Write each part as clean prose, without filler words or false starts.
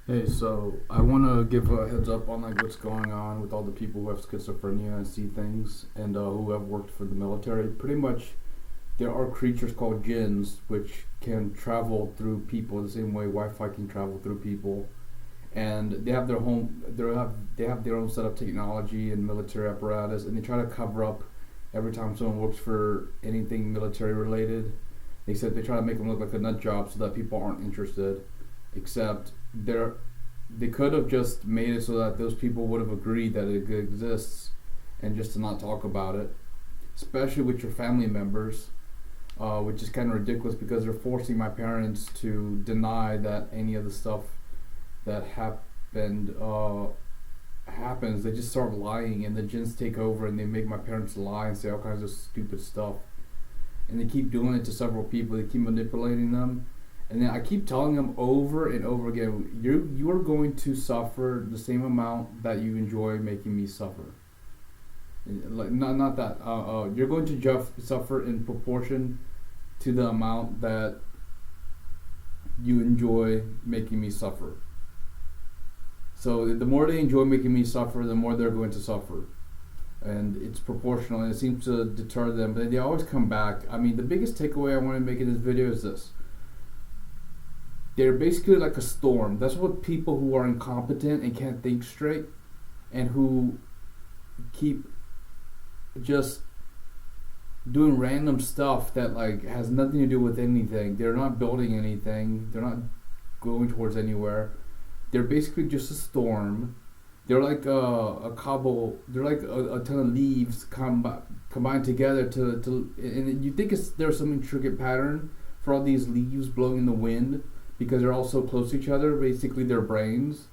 Hey, so I want to give a heads up on like what's going on with all the people who have schizophrenia and see things, and who have worked for the military. Pretty much, there are creatures called jinns which can travel through people the same way Wi-Fi can travel through people, and they have their own set of technology and military apparatus, and they try to cover up every time someone works for anything military related. Except they try to make them look like a nut job so that people aren't interested. Except they could have just made it so that those people would have agreed that it exists and just to not talk about it, especially with your family members, which is kind of ridiculous because they're forcing my parents to deny that any of the stuff that happened happens. They just start lying, and the jinns take over, and they make my parents lie and say all kinds of stupid stuff. And they keep doing it to several people. They keep manipulating them, and then I keep telling them over and over again, you are going to suffer the same amount that you enjoy making me suffer. Like not that you're going to suffer in proportion to the amount that you enjoy making me suffer. So the more they enjoy making me suffer, the more they're going to suffer, and it's proportional, and it seems to deter them. But they always come back. I mean, the biggest takeaway I want to make in this video is this: they're basically like a storm. That's what people who are incompetent and can't think straight, and who keep just doing random stuff that like has nothing to do with anything. They're not building anything. They're not going towards anywhere. They're basically just a storm. They're like a cobble. They're like a ton of leaves combined together and you think there's some intricate pattern for all these leaves blowing in the wind because they're all so close to each other. Basically, their brains,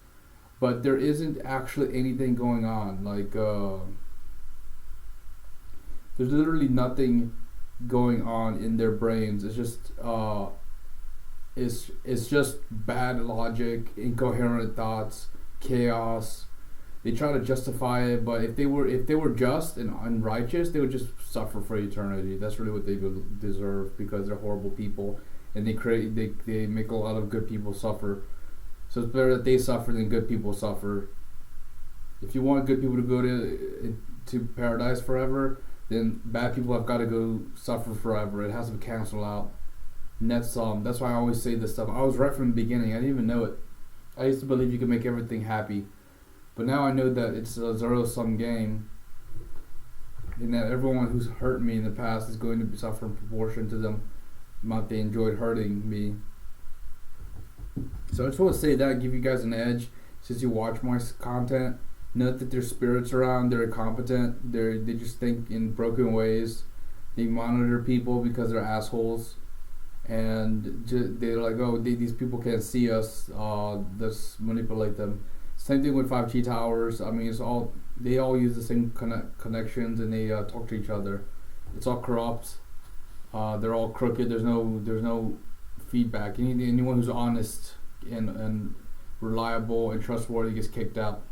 but there isn't actually anything going on. Like there's literally nothing going on in their brains. It's just it's just bad logic, incoherent thoughts, chaos. They try to justify it, but if they were just and righteous, they would just suffer for eternity. That's really what they deserve because they're horrible people, and they make a lot of good people suffer. So it's better that they suffer than good people suffer. If you want good people to go to paradise forever, then bad people have got to go suffer forever. It has to be canceled out. And that's why I always say this stuff. I was right from the beginning. I didn't even know it. I used to believe you could make everything happy. But now I know that it's a zero-sum game, and that everyone who's hurt me in the past is going to suffer in proportion to the amount they enjoyed hurting me. So I just want to say that, give you guys an edge since you watch my content. Note that there's spirits around. They're incompetent. They just think in broken ways. They monitor people because they're assholes, and they're like, oh, these people can't see us. Let's manipulate them. Same thing with 5G towers. I mean, they all use the same connections, and they talk to each other. It's all corrupt. They're all crooked. There's no feedback. Anyone who's honest and reliable and trustworthy gets kicked out.